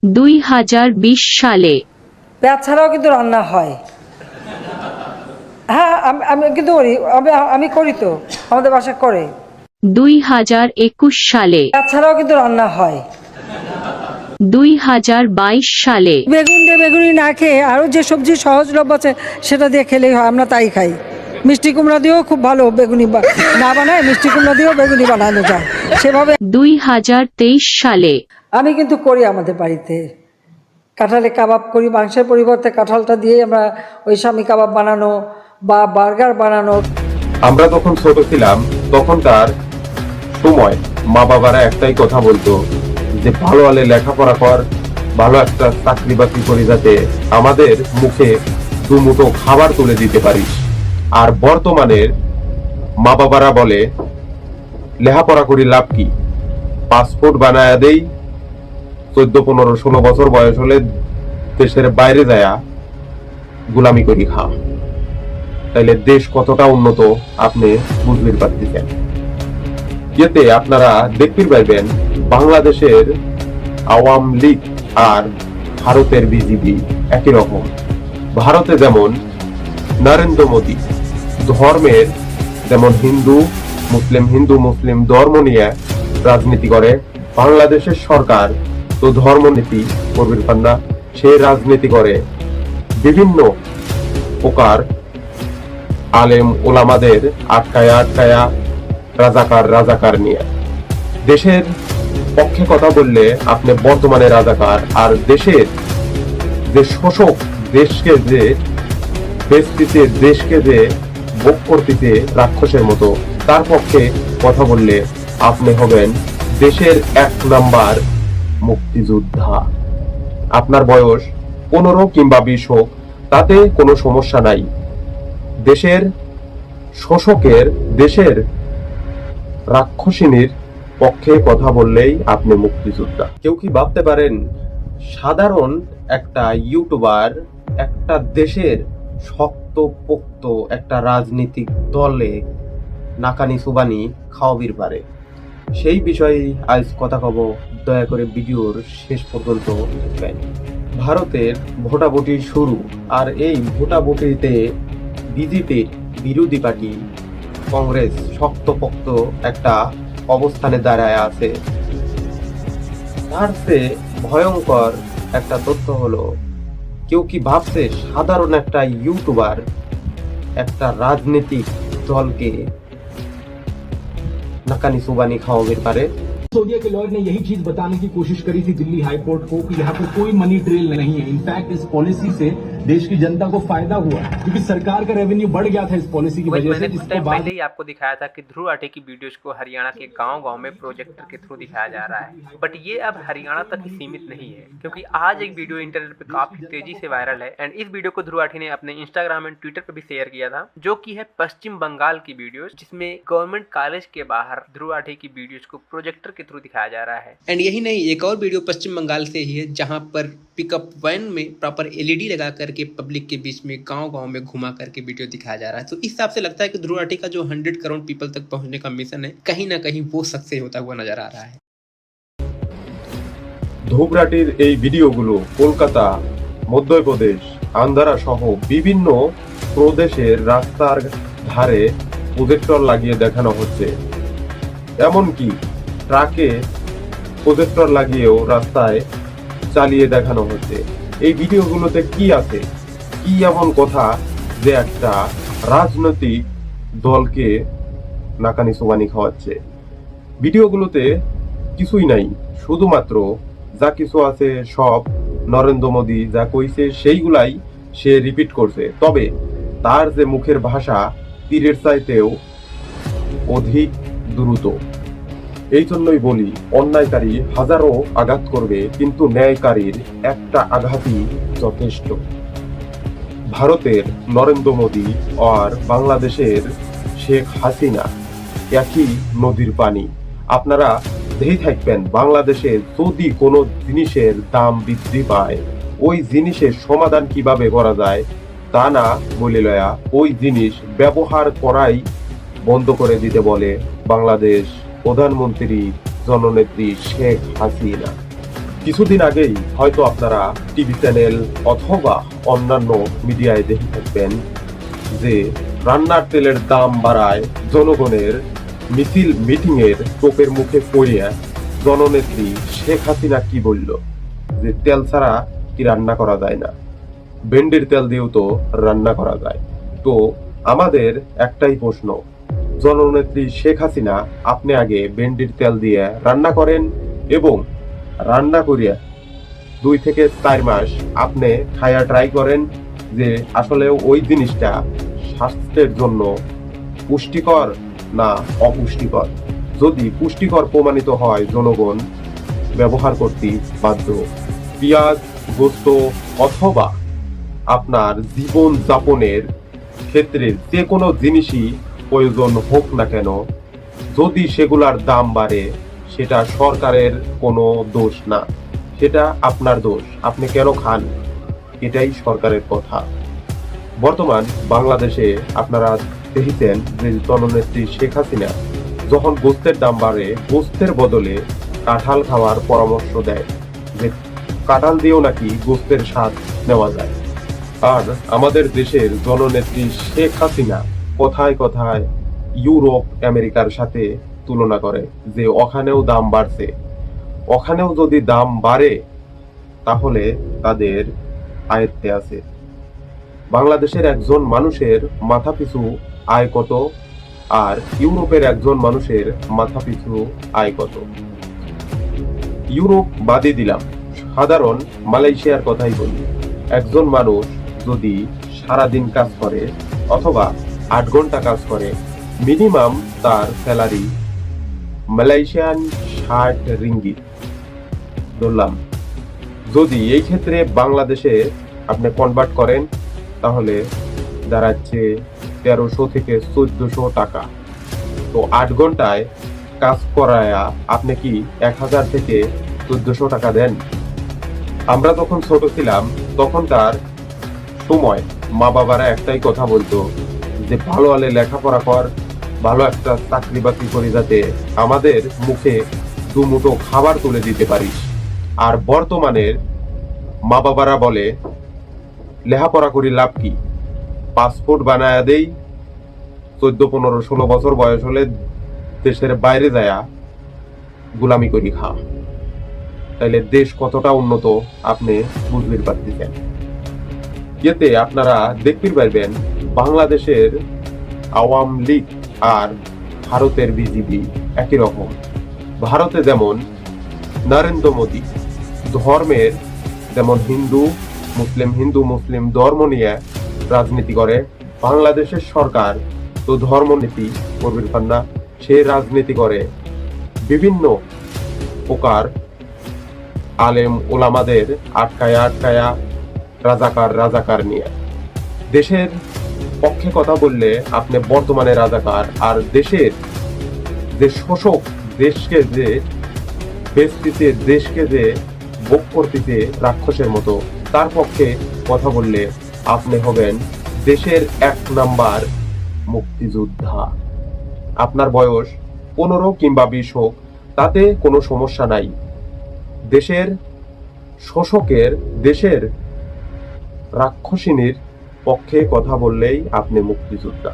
2020 সালে। পেঁয়াজ ছাড়াও কিন্তু রান্না হয়। হ্যাঁ, আমি কিন্তু করি, আমি করি তো, আমাদের বাসায় করে। 2021 সালে। পেঁয়াজ ছাড়াও কিন্তু রান্না হয়। 2022 সালে। বেগুন দিয়ে বেগুনি না খেয়ে আরও যে সবজি সহজলভ্য আছে সেটা দিয়ে খেলেই হয়, আমরা তাই খাই। মিষ্টি কুমড়া দিয়েও খুব ভালো বেগুনি না বানায়, মিষ্টি কুমড়া দিয়েও বেগুনি বানানো যায় সেভাবে। 2023 সালে। আমি কিন্তু করি আমাদের বাড়িতে কাঁঠালে কাবাব করি, মাংসের পরিবর্তে কাঁঠালটা দিয়ে আমরা ওই স্বামী কাবাব বানানো বা বার্গার বানানো। আমরা যখন ছোট ছিলাম তখনকার সময় মা বাবারা একটাই কথা বলতো যে ভালো হলে লেখাপড়া কর, ভালো একটা চাকরি বাকরি করে যাতে আমাদের মুখে দুমুঠো খাবার তুলে দিতে পারিস। আর বর্তমানের মা বাবারা বলে লেখাপড়া করি লাভ কি, পাসপোর্ট বানায় দেই, 14, 15, 16 বছর বয়স হলে দেশের বাইরে যায়া গুলামি করি খা। তাইলে দেশ কতটা উন্নত আপনি বুঝতে পারতেছেন। এতে আপনারা দেখতে পাইবেন বাংলাদেশের আওয়ামী লীগ আর ভারতের বিজেপি একই রকম। ভারতে যেমন নরেন্দ্র মোদী ধর্মের, যেমন হিন্দু মুসলিম ধর্ম নিয়ে রাজনীতি করে, বাংলাদেশের সরকার তো ধর্মনীতি করবেন না, সে রাজনীতি করে বিভিন্ন প্রকার আলেম ওলামাদের আটকায়া রাজাকার নিয়ে। দেশের পক্ষে কথা বললে আপনি বর্তমানে রাজাকার, আর দেশের যে শোষক দেশকে যে বেচতেছে, দেশকে যে ভোগ করতেছে রাক্ষসের মতো, তার পক্ষে কথা বললে আপনি হবেন দেশের 1 নাম্বার মুক্তিযোদ্ধা। আপনার বয়স 15 কিংবা 20 হোক, তাতে কোনো সমস্যা নাই। দেশের শোষকের, দেশের রাক্ষসিনীর পক্ষে কথা বললেই আপনি মুক্তিযোদ্ধা। কেউ কি ভাবতে পারেন সাধারণ একটা ইউটিউবার একটা দেশের শক্ত পোক্ত একটা রাজনৈতিক দলে নাকানি সুবানি খাওয়াবির পারে? সেই বিষয়ে আজ কথা কব, দয়া করে ভিডিওর শেষ পর্যন্ত দেখবেন। ভারতের ভোটাভুটি শুরু, আর এই ভোটাভুটিতে বিজেপির বিরোধী পার্টি কংগ্রেস শক্তপোক্ত একটা অবস্থানে দাঁড়ায় আছে। তার চেয়ে ভয়ঙ্কর একটা তথ্য হলো, কেউ কি ভাবছে সাধারণ একটা ইউটিউবার একটা রাজনৈতিক দলকে নাকানি সুবানি খাওয়াবে পারে? सिसोदिया के लॉयर ने यही चीज बताने की कोशिश करी थी दिल्ली हाई कोर्ट को कि यहाँ पे कोई मनी ट्रेल नहीं है। इनफैक्ट इस पॉलिसी से देश की जनता को फायदा हुआ क्योंकि सरकार का रेवेन्यू बढ़ गया था इस पॉलिसी की वजह से। जिसके बाद पहले ही आपको दिखाया था कि ध्रुव राठी की वीडियोस को हरियाणा के गांव-गांव में प्रोजेक्टर के थ्रू दिखाया जा रहा है, बट ये अब हरियाणा तक ही सीमित नहीं है, क्योंकि आज एक वीडियो इंटरनेट पे काफी तेजी से वायरल है एंड इस वीडियो को ध्रुव राठी ने अपने इंस्टाग्राम एंड ट्विटर पे भी शेयर किया था, जो की है पश्चिम बंगाल की वीडियो, जिसमें गवर्नमेंट कॉलेज के बाहर ध्रुव राठी की वीडियोस को प्रोजेक्टर के थ्रू दिखाया जा रहा है। एंड यही नहीं, एक और वीडियो पश्चिम बंगाल से ही है जहां पर पिकअप वैन में प्रॉपर एलईडी लगा करके पब्लिक के बीच में गांव-गांव में घुमा करके वीडियो दिखाया जा रहा है। तो इस हिसाब से लगता है कि ध्रुव राठी का जो 100 करोड़ पीपल तक पहुंचने का मिशन है, कहीं ना कहीं वो सक्सेस होता हुआ नजर आ रहा है। ধ্রুব রাঠির এই ভিডিওগুলো কলকাতা, মধ্যপ্রদেশ, আন্ধ্রা সহ বিভিন্ন প্রদেশের রাস্তার ধারে প্রজেক্টর লাগিয়ে দেখানো হচ্ছে। এমনকি ট্রাকে প্রজেক্টর লাগিয়েও রাস্তায় চালিয়ে দেখানো হচ্ছে। এই ভিডিওগুলোতে কি আছে, কি এমন কথা যে একটা রাজনৈতিক দলকে নাকানি সোবানি খাওয়াচ্ছে? ভিডিওগুলোতে কিছুই নাই, শুধুমাত্র যা কিছু আছে সব নরেন্দ্র মোদী যা কইছে সেইগুলাই সে রিপিট করছে। তবে তার যে মুখের ভাষা তীরের চাইতেও অধিক দ্রুত। এই জন্যই বলি, অন্যায়কারী হাজারো আঘাত করবে, কিন্তু ন্যায়কারীর একটা আঘাতই যথেষ্ট। ভারতের নরেন্দ্র মোদী আর বাংলাদেশের শেখ হাসিনা একই নদীর পানি। আপনারা দেখে থাকবেন, বাংলাদেশে যদি কোনো জিনিসের দাম বৃদ্ধি পায়, ওই জিনিসের সমাধান কিভাবে করা যায় তা না বলে লয়া ওই জিনিস ব্যবহার করাই বন্ধ করে দিতে বলে বাংলাদেশ প্রধানমন্ত্রী জননেত্রী শেখ হাসিনা। কিছুদিন আগেই হয়তো আপনারা টিভি চ্যানেল অথবা অন্যান্য মিডিয়ায় দেখে থাকবেন যে রান্নার তেলের দাম বাড়ায় জনগণের মিছিল মিটিং এর টোপের মুখে পড়িয়া জননেত্রী শেখ হাসিনা কি বলল যে তেল ছাড়া কি রান্না করা যায় না, ভেন্ডির তেল দিয়েও তো রান্না করা যায়। তো আমাদের একটাই প্রশ্ন, জননেত্রী শেখ হাসিনা আপনি আগে ভেন্ডির তেল দিয়ে রান্না করেন এবং রান্না করিয়া 2 থেকে 4 মাস আপনি খায়া ট্রাই করেন যে আসলে ওই জিনিসটা স্বাস্থ্যের জন্য পুষ্টিকর না অপুষ্টিকর। যদি পুষ্টিকর প্রমাণিত হয় জনগণ ব্যবহার করতে বাধ্য। পেঁয়াজ, গোস্ত অথবা আপনার জীবন যাপনের ক্ষেত্রে যে কোনো জিনিসই প্রয়োজন হোক না কেন, যদি সেগুলার দাম বাড়ে সেটা সরকারের কোনো দোষ না, সেটা আপনার দোষ, আপনি কেন খান, এটাই সরকারের কথা। বর্তমান বাংলাদেশে আপনারা দেখেছেন যে জননেত্রী শেখ হাসিনা যখন গোস্তের দাম বাড়ে গোস্তের বদলে কাঁঠাল খাওয়ার পরামর্শ দেয় যে কাঁঠাল দিয়েও নাকি গোস্তের স্বাদ নেওয়া যায়। আর আমাদের দেশের জননেত্রী শেখ হাসিনা কথায় কথায় ইউরোপ আমেরিকার সাথে তুলনা করে যে ওখানেও দাম বাড়ছে, ওখানেও যদি দাম বাড়ে তাহলে তাদের আয়ত্তে আছে। বাংলাদেশের একজন মানুষের মাথাপিছু আয় কত আর ইউরোপের একজন মানুষের মাথাপিছু আয় কত? ইউরোপ বাদই দিলাম, সাধারণ মালয়েশিয়ার কথাই বলি। একজন মানুষ যদি সারাদিন কাজ করে অথবা 8 ঘন্টা কাজ করে, মিনিমাম তার স্যালারি মালয়েশিয়ান 60 রিঙ্গিত ধরলাম। যদি এই ক্ষেত্রে বাংলাদেশে আপনি কনভার্ট করেন তাহলে দাঁড়াচ্ছে 1300 থেকে 1400 টাকা। তো 8 ঘন্টায় কাজ করায়া আপনি কি 1000 থেকে 1400 টাকা দেন? আমরা যখন ছোট ছিলাম তখনকার সময় মা বাবারা একটাই কথা বলতো যে ভালো হলে লেখাপড়া কর, ভালো একটা চাকরি বাকরি করে যাতে আমাদের মুখে 2 মুঠো খাবার তুলে দিতে পারিস। আর বর্তমানের মা বাবারা বলে লেখাপড়া করি লাভ কি, পাসপোর্ট বানায়া দেই, 14, 15, 16 বছর বয়স হলে দেশের বাইরে যায়া গোলামি করি খা। তাইলে দেশ কতটা উন্নত আপনি বুঝতে পারতেছেন। এতে আপনারা দেখতে পারবেন বাংলাদেশের আওয়ামী লীগ আর ভারতের বিজেপি একই রকম। ভারতে যেমন নরেন্দ্র মোদী ধর্মের যেমন হিন্দু মুসলিম ধর্ম নিয়ে রাজনীতি করে, বাংলাদেশের সরকার তো ধর্মনীতি করবে না, সে রাজনীতি করে বিভিন্ন প্রকার আলেম ওলামাদের আটকায়া রাজাকার নিয়ে। দেশের পক্ষে কথা বললে আপনি বর্তমানে রাজাকার, আর দেশের যে শোষক দেশকে যে বেচতেছে, দেশকে যে ভোগ করতেছে রাক্ষসের মতো, তার পক্ষে কথা বললে আপনি হবেন দেশের 1 নাম্বার মুক্তিযোদ্ধা। আপনার বয়স 15 কিংবা 20 হোক, তাতে কোনো সমস্যা নাই। দেশের শোষকের, দেশের রাক্ষসিনীর পক্ষে কথা বললেই আপনি মুক্তিযোদ্ধা।